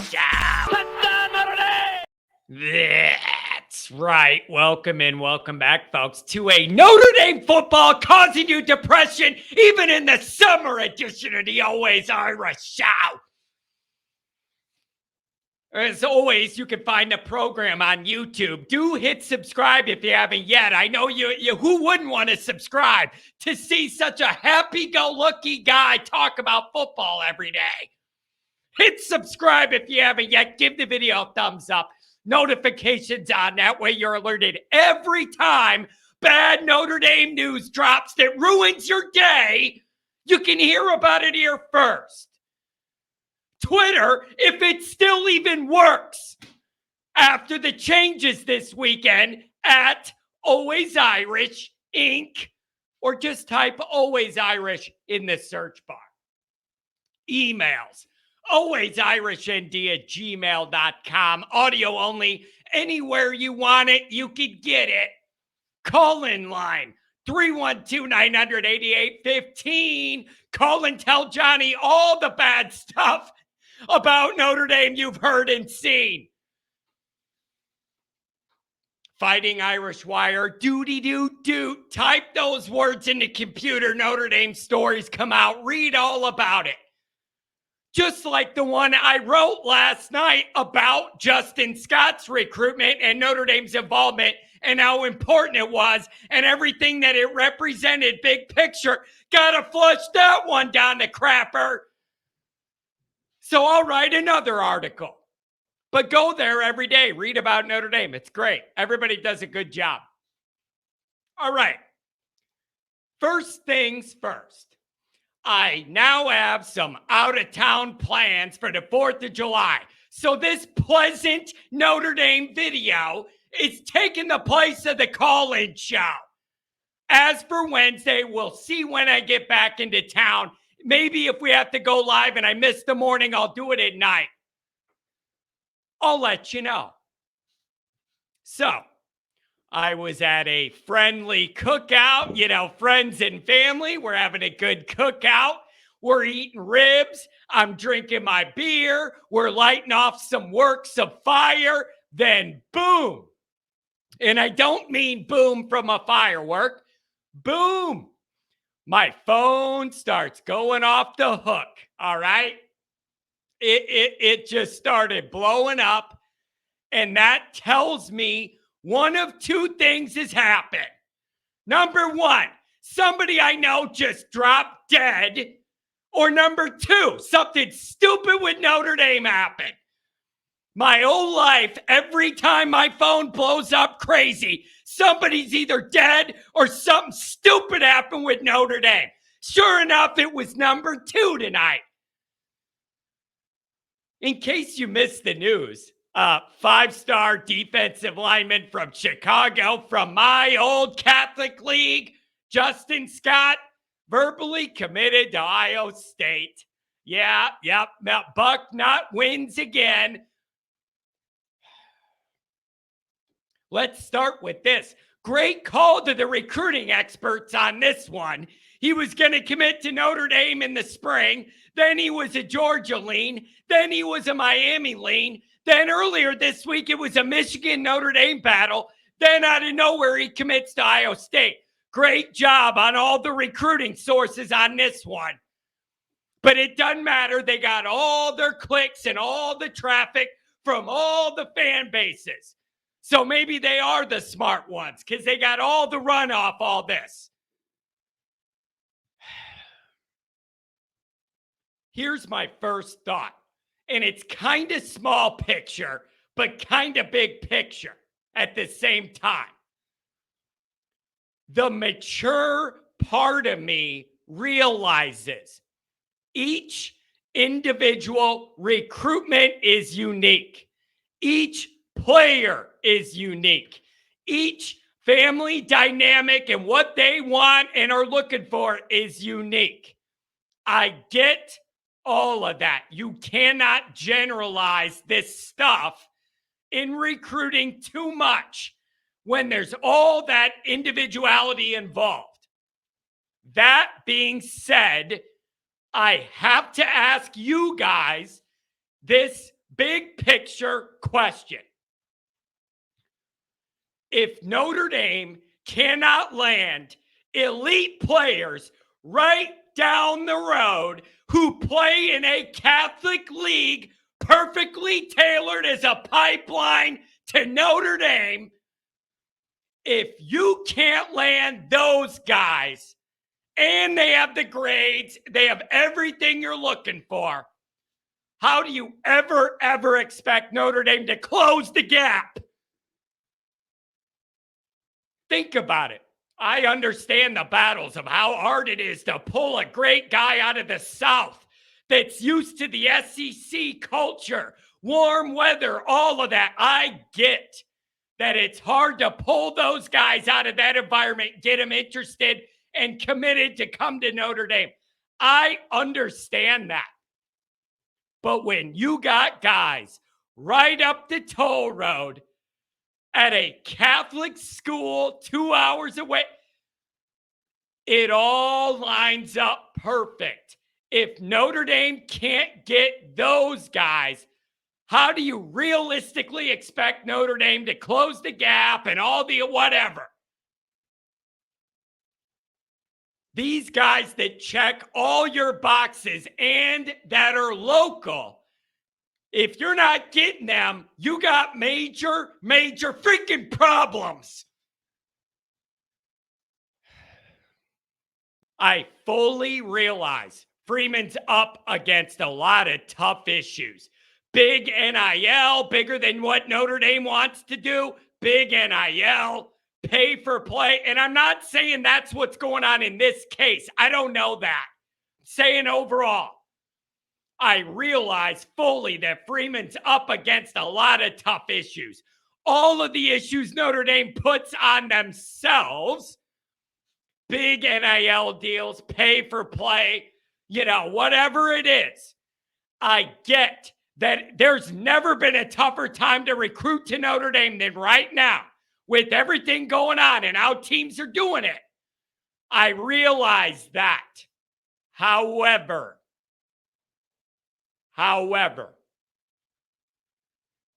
show. That's right. Welcome and welcome back, folks, to a Notre Dame football causing you depression, even in the summer edition of the Always Irish show. As always, you can find the program on YouTube. Do hit subscribe if you haven't yet. I know you who wouldn't want to subscribe to see such a happy-go-lucky guy talk about football every day. Hit subscribe if you haven't yet. Give the video a thumbs up. Notifications on. That way you're alerted every time bad Notre Dame news drops that ruins your day. You can hear about it here first. Twitter, if it still even works after the changes this weekend, at Always Irish Inc. or just type Always Irish in the search bar. Emails, alwaysirishnd@gmail.com. Audio only. Anywhere you want it, you can get it. Call-in line, 312-900-8815. Call and tell Johnny all the bad stuff about Notre Dame you've heard and seen. Fighting Irish Wire, doody-doo-doot. Type those words in the computer. Notre Dame stories come out. Read all about it. Just like the one I wrote last night about Justin Scott's recruitment and Notre Dame's involvement and how important it was and everything that it represented, big picture. Gotta flush that one down the crapper. So I'll write another article. But go there every day. Read about Notre Dame. It's great. Everybody does a good job. All right. First things first. I now have some out-of-town plans for the 4th of July. So this pleasant Notre Dame video is taking the place of the call-in show. As for Wednesday, we'll see when I get back into town. Maybe if we have to go live and I miss the morning, I'll do it at night. I'll let you know. So, I was at a friendly cookout, friends and family. We're having a good cookout. We're eating ribs. I'm drinking my beer. We're lighting off some works of fire. Then boom. And I don't mean boom from a firework. Boom. My phone starts going off the hook. All right. It just started blowing up. And that tells me one of two things has happened. Number one, somebody I know just dropped dead. Or number two, something stupid with Notre Dame happened. My whole life, every time my phone blows up crazy, somebody's either dead or something stupid happened with Notre Dame. Sure enough, it was number two tonight. In case you missed the news, 5-star defensive lineman from Chicago, from my old Catholic league, Justin Scott, verbally committed to Ohio State. Yeah, yep, Buck not wins again. Let's start with this. Great call to the recruiting experts on this one. He was going to commit to Notre Dame in the spring. Then he was a Georgia lean. Then he was a Miami lean. Then earlier this week, it was a Michigan-Notre Dame battle. Then out of nowhere, he commits to Ohio State. Great job on all the recruiting sources on this one. But it doesn't matter. They got all their clicks and all the traffic from all the fan bases. So maybe they are the smart ones because they got all the runoff, all this. Here's my first thought. And it's kind of small picture, but kind of big picture at the same time. The mature part of me realizes each individual recruitment is unique. Each player is unique. Each family dynamic and what they want and are looking for is unique. I get all of that. You cannot generalize this stuff in recruiting too much when there's all that individuality involved. That being said, I have to ask you guys this big picture question. If Notre Dame cannot land elite players right down the road who play in a Catholic league perfectly tailored as a pipeline to Notre Dame, if you can't land those guys and they have the grades, they have everything you're looking for, how do you ever expect Notre Dame to close the gap? Think about it. I understand the battles of how hard it is to pull a great guy out of the South that's used to the SEC culture, warm weather, all of that. I get that it's hard to pull those guys out of that environment, get them interested and committed to come to Notre Dame. I understand that. But when you got guys right up the toll road at a Catholic school 2 hours away, it all lines up perfect. If Notre Dame can't get those guys, how do you realistically expect Notre Dame to close the gap and all the whatever? These guys that check all your boxes and that are local, if you're not getting them, you got major freaking problems. I fully realize Freeman's up against a lot of tough issues. Big NIL, bigger than what Notre Dame wants to do. Big NIL, pay for play. And I'm not saying that's what's going on in this case. I don't know that. I'm saying overall, I realize fully that Freeman's up against a lot of tough issues. All of the issues Notre Dame puts on themselves, big NIL deals, pay for play, whatever it is. I get that there's never been a tougher time to recruit to Notre Dame than right now with everything going on and how teams are doing it. I realize that. However,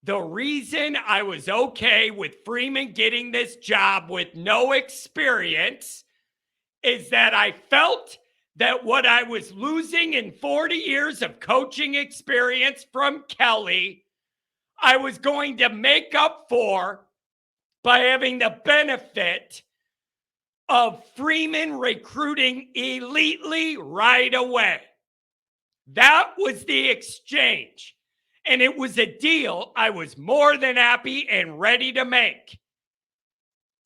the reason I was okay with Freeman getting this job with no experience is that I felt that what I was losing in 40 years of coaching experience from Kelly, I was going to make up for by having the benefit of Freeman recruiting elitely right away. That was the exchange. And it was a deal I was more than happy and ready to make.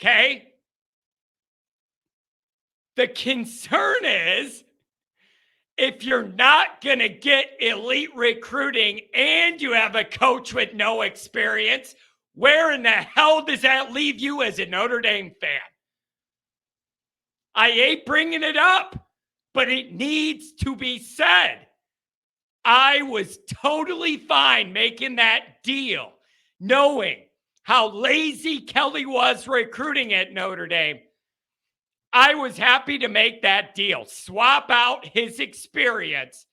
Okay? The concern is, if you're not going to get elite recruiting and you have a coach with no experience, where in the hell does that leave you as a Notre Dame fan? I hate bringing it up, but it needs to be said. I was totally fine making that deal, knowing how lazy Kelly was recruiting at Notre Dame. I was happy to make that deal, swap out his experience.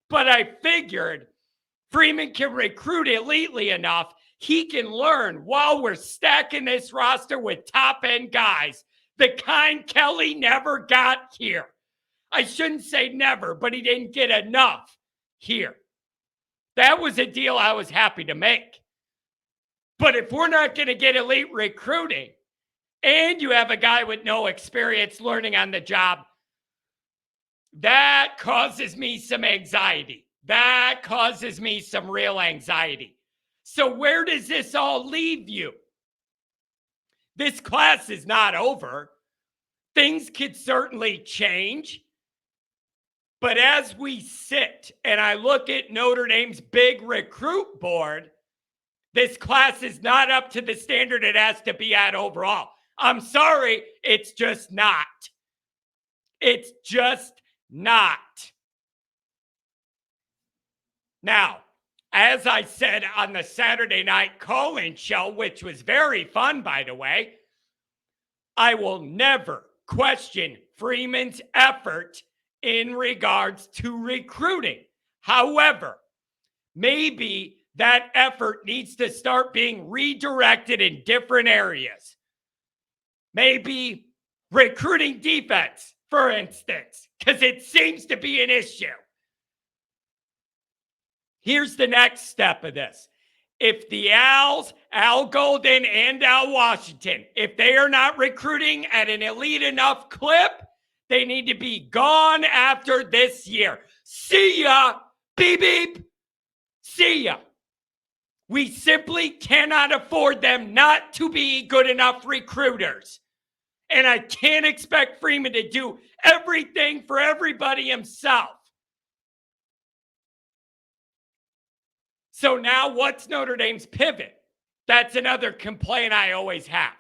But I figured Freeman can recruit elitely enough. He can learn while we're stacking this roster with top-end guys, the kind Kelly never got here. I shouldn't say never, but he didn't get enough here. That was a deal I was happy to make. But if we're not going to get elite recruiting and you have a guy with no experience learning on the job, that causes me some anxiety. That causes me some real anxiety. So where does this all leave you? This class is not over. Things could certainly change. But as we sit and I look at Notre Dame's big recruit board, this class is not up to the standard it has to be at overall. I'm sorry, it's just not. It's just not. Now, as I said on the Saturday night call-in show, which was very fun, by the way, I will never question Freeman's effort in regards to recruiting. However, maybe that effort needs to start being redirected in different areas. Maybe recruiting defense, for instance, because it seems to be an issue. Here's the next step of this. If the Owls, Al Golden and Al Washington, if they are not recruiting at an elite enough clip, they need to be gone after this year. See ya. Beep, beep. See ya. We simply cannot afford them not to be good enough recruiters. And I can't expect Freeman to do everything for everybody himself. So now what's Notre Dame's pivot? That's another complaint I always have.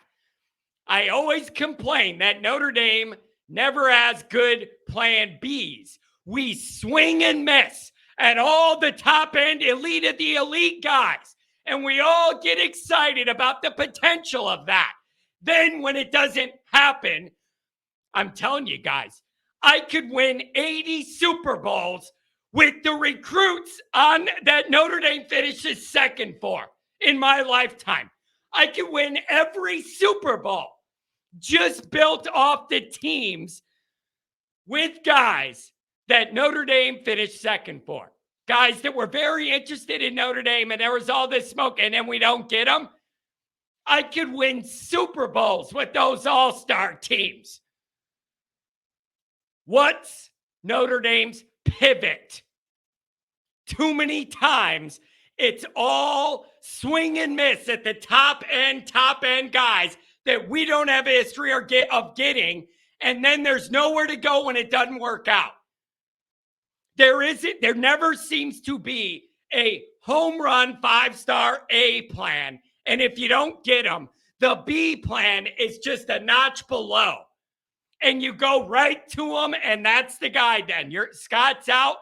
I always complain that Notre Dame never has good plan Bs. We swing and miss at all the top end elite of the elite guys. And we all get excited about the potential of that. Then when it doesn't happen, I'm telling you guys, I could win 80 Super Bowls with the recruits on that Notre Dame finishes second for in my lifetime. I could win every Super Bowl just built off the teams with guys that Notre Dame finished second for. Guys that were very interested in Notre Dame, and there was all this smoke, and then we don't get them. I could win Super Bowls with those all-star teams. What's Notre Dame's pivot? Too many times, it's all swing and miss at the top end guys that we don't have a history of getting, and then there's nowhere to go when it doesn't work out. There never seems to be a home run 5-star A plan. And if you don't get them, the B plan is just a notch below. And you go right to them, and that's the guy then. Scott's out,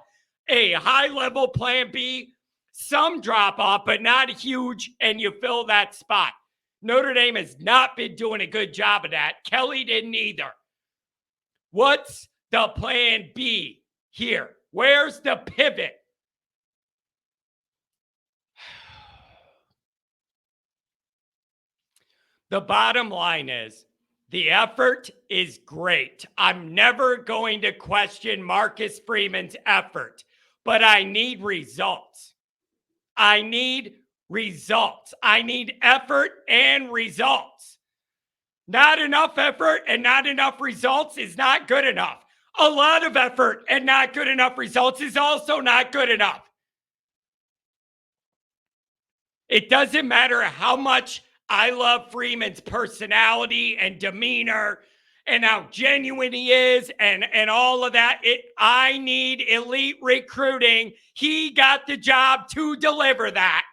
a high-level plan B, some drop-off, but not huge, and you fill that spot. Notre Dame has not been doing a good job of that. Kelly didn't either. What's the plan B here? Where's the pivot? The bottom line is the effort is great. I'm never going to question Marcus Freeman's effort, but I need results. I need results. I need effort and results. Not enough effort and not enough results is not good enough. A lot of effort and not good enough results is also not good enough. It doesn't matter how much I love Freeman's personality and demeanor and how genuine he is and all of that. I need elite recruiting. He got the job to deliver that.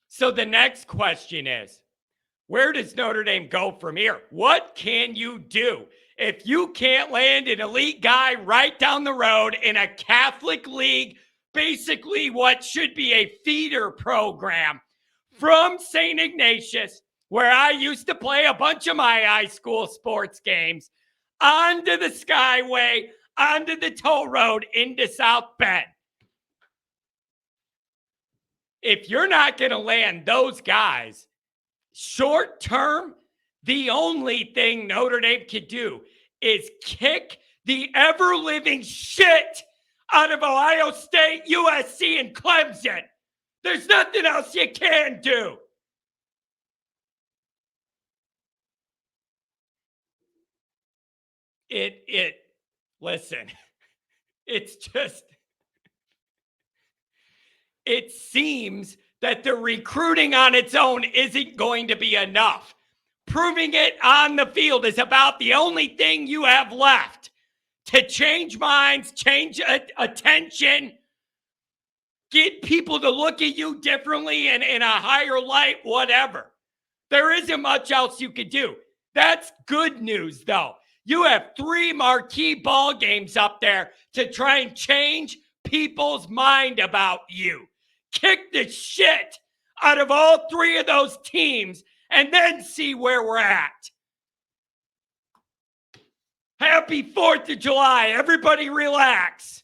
So the next question is, where does Notre Dame go from here? What can you do? If you can't land an elite guy right down the road in a Catholic league, basically what should be a feeder program from St. Ignatius, where I used to play a bunch of my high school sports games, onto the Skyway, onto the toll road into South Bend. If you're not going to land those guys, short term, the only thing Notre Dame could do is kick the ever-living shit out of Ohio State, USC, and Clemson. There's nothing else you can do. Listen, it's just, it seems that the recruiting on its own isn't going to be enough. Proving it on the field is about the only thing you have left to change minds, change attention, get people to look at you differently and in a higher light, whatever. There isn't much else you could do. That's good news, though. You have 3 marquee ball games up there to try and change people's mind about you. Kick the shit out of all 3 of those teams and then see where we're at. Happy 4th of July. Everybody relax.